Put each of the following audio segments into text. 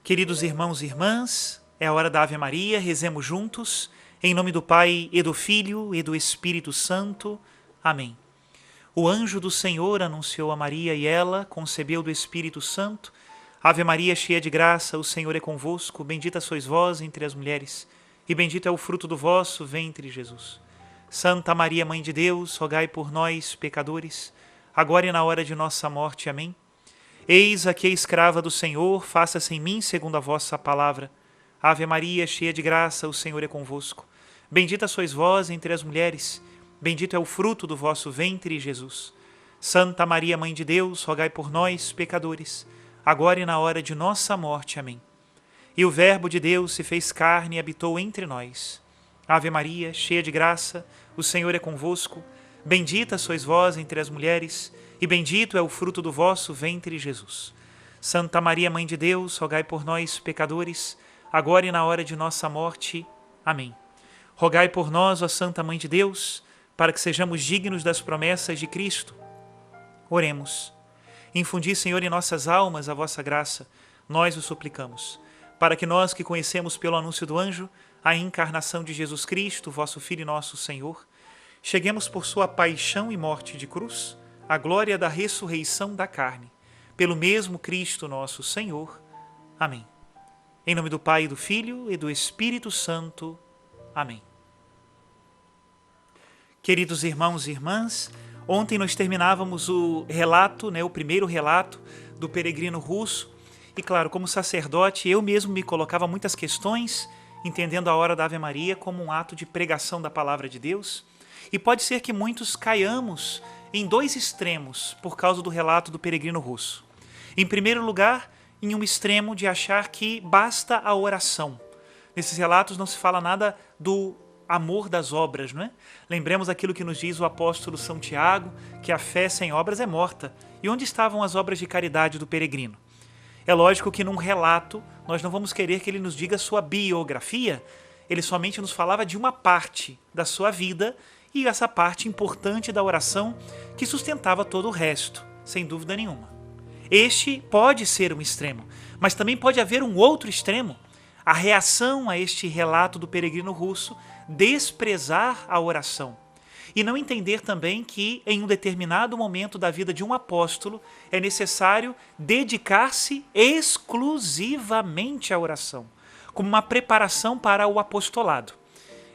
Queridos irmãos e irmãs, é a hora da Ave Maria, rezemos juntos, em nome do Pai, e do Filho, e do Espírito Santo. Amém. O anjo do Senhor anunciou a Maria e ela concebeu do Espírito Santo. Ave Maria, cheia de graça, o Senhor é convosco, bendita sois vós entre as mulheres, e bendito é o fruto do vosso ventre, Jesus. Santa Maria, Mãe de Deus, rogai por nós, pecadores, agora e na hora de nossa morte. Amém. Eis aqui a escrava do Senhor, faça-se em mim segundo a vossa palavra. Ave Maria, cheia de graça, o Senhor é convosco. Bendita sois vós entre as mulheres, bendito é o fruto do vosso ventre, Jesus. Santa Maria, Mãe de Deus, rogai por nós, pecadores, agora e na hora de nossa morte. Amém. E o Verbo de Deus se fez carne e habitou entre nós. Ave Maria, cheia de graça, o Senhor é convosco. Bendita sois vós entre as mulheres, e bendito é o fruto do vosso ventre, Jesus. Santa Maria, Mãe de Deus, rogai por nós, pecadores, agora e na hora de nossa morte. Amém. Rogai por nós, ó Santa Mãe de Deus, para que sejamos dignos das promessas de Cristo. Oremos. Infundi, Senhor, em nossas almas a vossa graça, nós o suplicamos, para que nós que conhecemos pelo anúncio do anjo a encarnação de Jesus Cristo, vosso Filho e nosso Senhor, cheguemos por sua paixão e morte de cruz, a glória da ressurreição da carne, pelo mesmo Cristo nosso Senhor. Amém. Em nome do Pai, do Filho e do Espírito Santo. Amém. Queridos irmãos e irmãs, ontem nós terminávamos o relato, o primeiro relato do peregrino russo, e claro, como sacerdote, eu mesmo me colocava muitas questões, entendendo a hora da Ave Maria como um ato de pregação da palavra de Deus, e pode ser que muitos caiamos em dois extremos por causa do relato do peregrino russo. Em primeiro lugar, em um extremo de achar que basta a oração. Nesses relatos não se fala nada do amor das obras, não é? Lembremos aquilo que nos diz o apóstolo São Tiago, que a fé sem obras é morta. E onde estavam as obras de caridade do peregrino? É lógico que num relato nós não vamos querer que ele nos diga sua biografia, ele somente nos falava de uma parte da sua vida, e essa parte importante da oração que sustentava todo o resto, sem dúvida nenhuma. Este pode ser um extremo, mas também pode haver um outro extremo, a reação a este relato do peregrino russo, desprezar a oração e não entender também que em um determinado momento da vida de um apóstolo é necessário dedicar-se exclusivamente à oração, como uma preparação para o apostolado.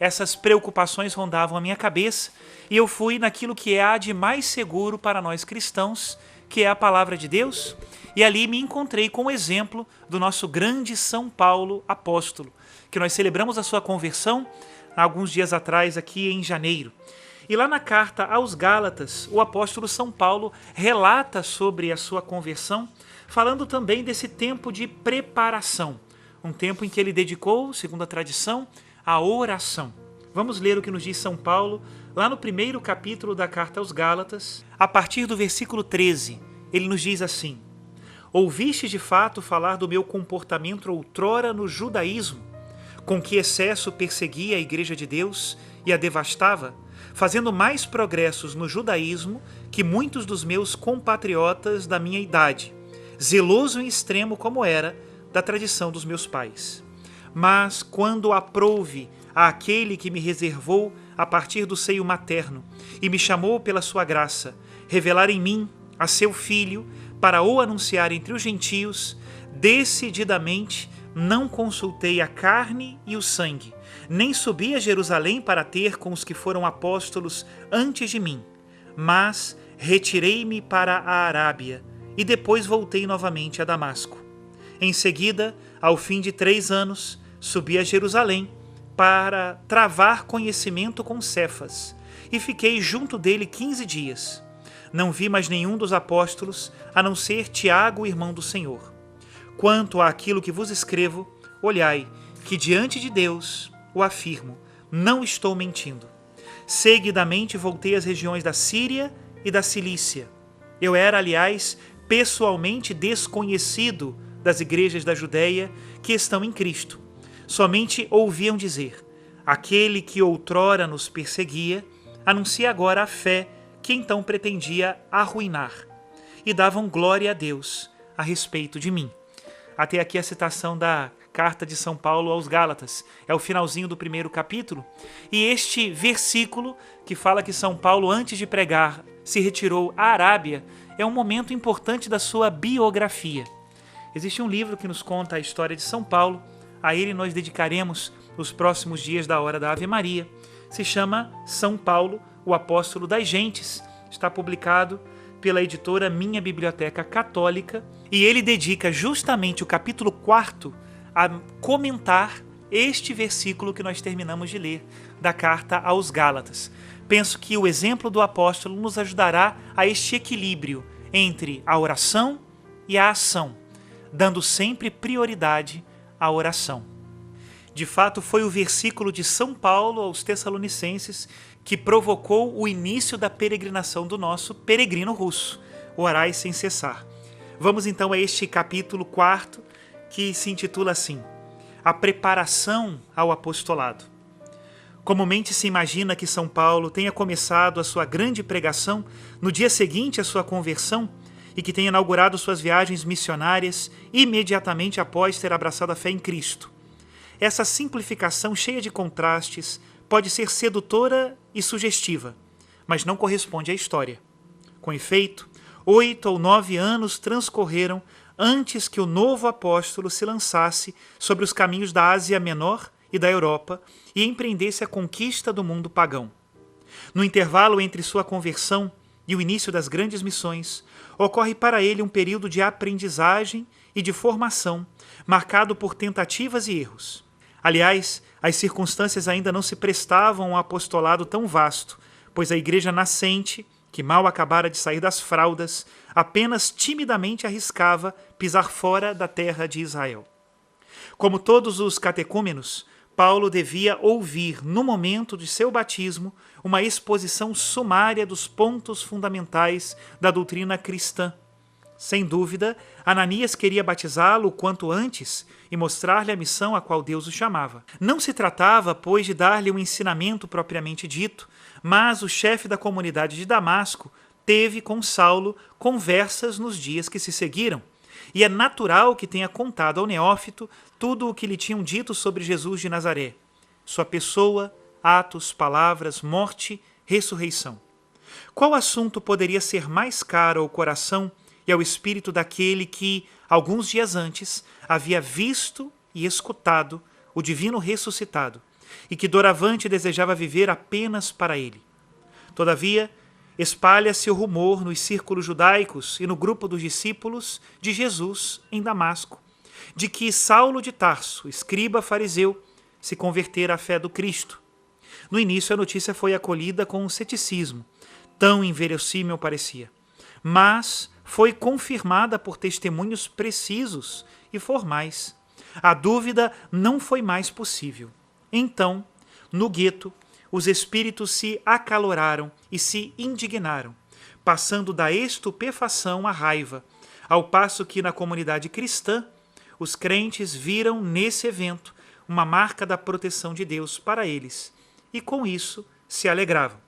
Essas preocupações rondavam a minha cabeça e eu fui naquilo que há de mais seguro para nós cristãos, que é a palavra de Deus, e ali me encontrei com o exemplo do nosso grande São Paulo apóstolo, que nós celebramos a sua conversão há alguns dias atrás aqui em janeiro. E lá na carta aos Gálatas, o apóstolo São Paulo relata sobre a sua conversão, falando também desse tempo de preparação, um tempo em que ele dedicou, segundo a tradição, a oração. Vamos ler o que nos diz São Paulo, lá no primeiro capítulo da carta aos Gálatas, a partir do versículo 13. Ele nos diz assim: Ouviste de fato falar do meu comportamento outrora no judaísmo, com que excesso perseguia a igreja de Deus e a devastava, fazendo mais progressos no judaísmo que muitos dos meus compatriotas da minha idade, zeloso em extremo como era da tradição dos meus pais. Mas quando aprouve àquele que me reservou a partir do seio materno e me chamou pela sua graça, revelar em mim a seu Filho para o anunciar entre os gentios, decididamente não consultei a carne e o sangue, nem subi a Jerusalém para ter com os que foram apóstolos antes de mim, mas retirei-me para a Arábia e depois voltei novamente a Damasco. Em seguida, ao fim de 3 anos, subi a Jerusalém para travar conhecimento com Cefas e fiquei junto dele 15 dias. Não vi mais nenhum dos apóstolos, a não ser Tiago, irmão do Senhor. Quanto àquilo que vos escrevo, olhai, que diante de Deus o afirmo, não estou mentindo. Seguidamente voltei às regiões da Síria e da Cilícia. Eu era, aliás, pessoalmente desconhecido das igrejas da Judéia que estão em Cristo. Somente ouviam dizer: aquele que outrora nos perseguia, anuncia agora a fé que então pretendia arruinar. E davam glória a Deus a respeito de mim. Até aqui a citação da carta de São Paulo aos Gálatas. É o finalzinho do primeiro capítulo. E este versículo, que fala que São Paulo, antes de pregar, se retirou à Arábia, é um momento importante da sua biografia. Existe um livro que nos conta a história de São Paulo. A ele nós dedicaremos os próximos dias da hora da Ave Maria. Se chama São Paulo, o Apóstolo das Gentes. Está publicado pela editora Minha Biblioteca Católica, e ele dedica justamente o capítulo 4 a comentar este versículo que nós terminamos de ler, da carta aos Gálatas. Penso que o exemplo do apóstolo nos ajudará a este equilíbrio entre a oração e a ação, dando sempre prioridade à oração. De fato, foi o versículo de São Paulo aos Tessalonicenses que provocou o início da peregrinação do nosso peregrino russo, Orai sem cessar. Vamos então a este capítulo 4, que se intitula assim: A preparação ao apostolado. Comumente se imagina que São Paulo tenha começado a sua grande pregação no dia seguinte à sua conversão e que tenha inaugurado suas viagens missionárias imediatamente após ter abraçado a fé em Cristo. Essa simplificação cheia de contrastes pode ser sedutora e sugestiva, mas não corresponde à história. Com efeito, 8 ou 9 anos transcorreram antes que o novo apóstolo se lançasse sobre os caminhos da Ásia Menor e da Europa e empreendesse a conquista do mundo pagão. No intervalo entre sua conversão e o início das grandes missões, ocorre para ele um período de aprendizagem e de formação, marcado por tentativas e erros. Aliás, as circunstâncias ainda não se prestavam a um apostolado tão vasto, pois a igreja nascente, que mal acabara de sair das fraldas, apenas timidamente arriscava pisar fora da terra de Israel. Como todos os catecúmenos, Paulo devia ouvir, no momento de seu batismo, uma exposição sumária dos pontos fundamentais da doutrina cristã. Sem dúvida, Ananias queria batizá-lo o quanto antes e mostrar-lhe a missão a qual Deus o chamava. Não se tratava, pois, de dar-lhe um ensinamento propriamente dito, mas o chefe da comunidade de Damasco teve com Saulo conversas nos dias que se seguiram, e é natural que tenha contado ao neófito tudo o que lhe tinham dito sobre Jesus de Nazaré, sua pessoa, atos, palavras, morte, ressurreição. Qual assunto poderia ser mais caro ao coração e ao espírito daquele que, alguns dias antes, havia visto e escutado o divino ressuscitado e que doravante desejava viver apenas para ele? Todavia, espalha-se o rumor nos círculos judaicos e no grupo dos discípulos de Jesus em Damasco, de que Saulo de Tarso, escriba fariseu, se convertera à fé do Cristo. No início a notícia foi acolhida com um ceticismo, tão inverossímil parecia, mas foi confirmada por testemunhos precisos e formais. A dúvida não foi mais possível. Então, no gueto, os espíritos se acaloraram e se indignaram, passando da estupefação à raiva, ao passo que na comunidade cristã, os crentes viram nesse evento uma marca da proteção de Deus para eles, e com isso se alegravam.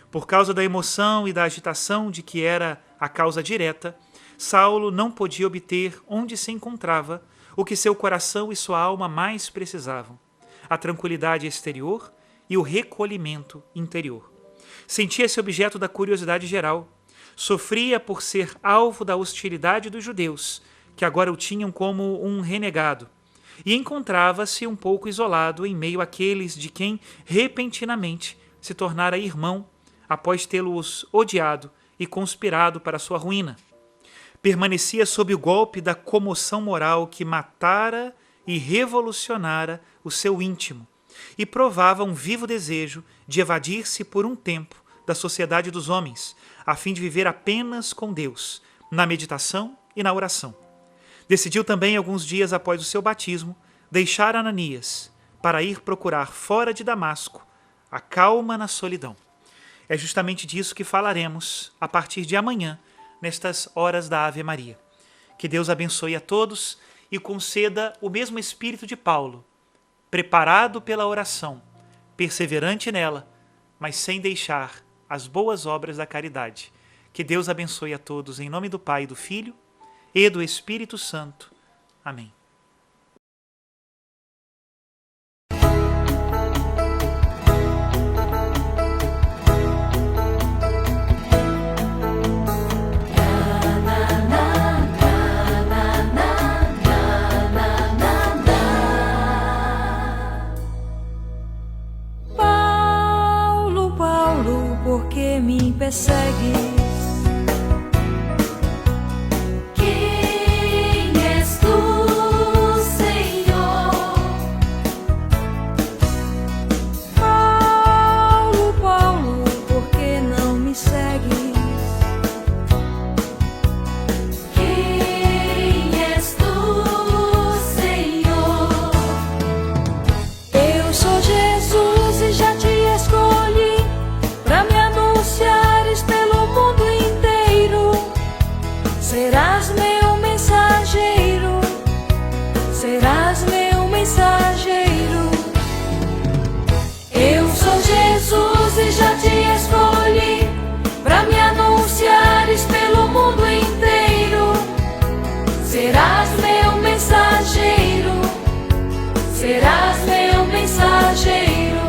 Por causa da emoção e da agitação de que era a causa direta, Saulo não podia obter onde se encontrava o que seu coração e sua alma mais precisavam: a tranquilidade exterior e o recolhimento interior. Sentia-se objeto da curiosidade geral, sofria por ser alvo da hostilidade dos judeus, que agora o tinham como um renegado, e encontrava-se um pouco isolado em meio àqueles de quem repentinamente se tornara irmão após tê-los odiado e conspirado para sua ruína. Permanecia sob o golpe da comoção moral que matara e revolucionara o seu íntimo, e provava um vivo desejo de evadir-se por um tempo da sociedade dos homens, a fim de viver apenas com Deus, na meditação e na oração. Decidiu também, alguns dias após o seu batismo, deixar Ananias para ir procurar fora de Damasco a calma na solidão. É justamente disso que falaremos a partir de amanhã, nestas horas da Ave Maria. Que Deus abençoe a todos e conceda o mesmo espírito de Paulo, preparado pela oração, perseverante nela, mas sem deixar as boas obras da caridade. Que Deus abençoe a todos em nome do Pai, do Filho e do Espírito Santo. Amém. Por que me persegues? Quem és tu, Senhor? Paulo, Paulo, por que não me segues? Quem és tu, Senhor? Eu sou Jesus e já te escolhi pra me anunciares pelo mundo inteiro. Serás meu mensageiro, serás meu mensageiro. Eu sou Jesus e já te escolhi pra me anunciares pelo mundo inteiro. Serás meu mensageiro, serás meu mensageiro.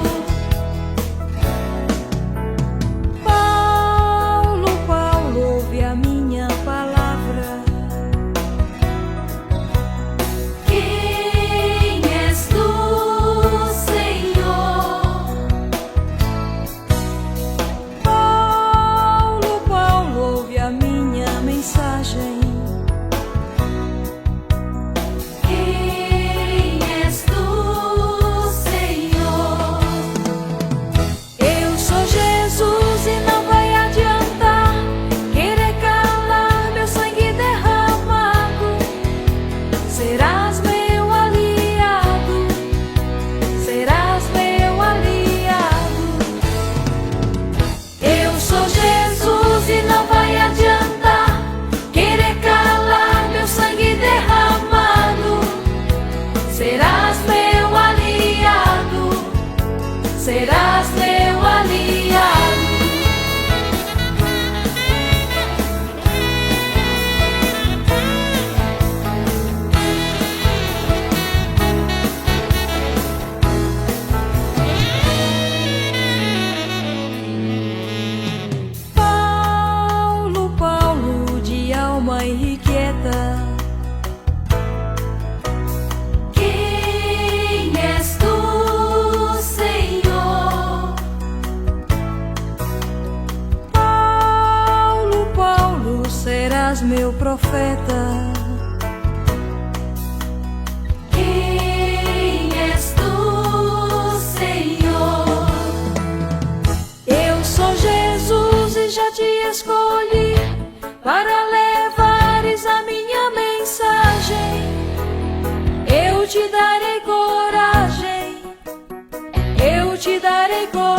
Serás meu aliado. Paulo, Paulo, de alma irrequieta. Quem és tu? Serás meu profeta. Quem és tu, Senhor? Eu sou Jesus e já te escolhi para levares a minha mensagem. Eu te darei coragem, eu te darei coragem.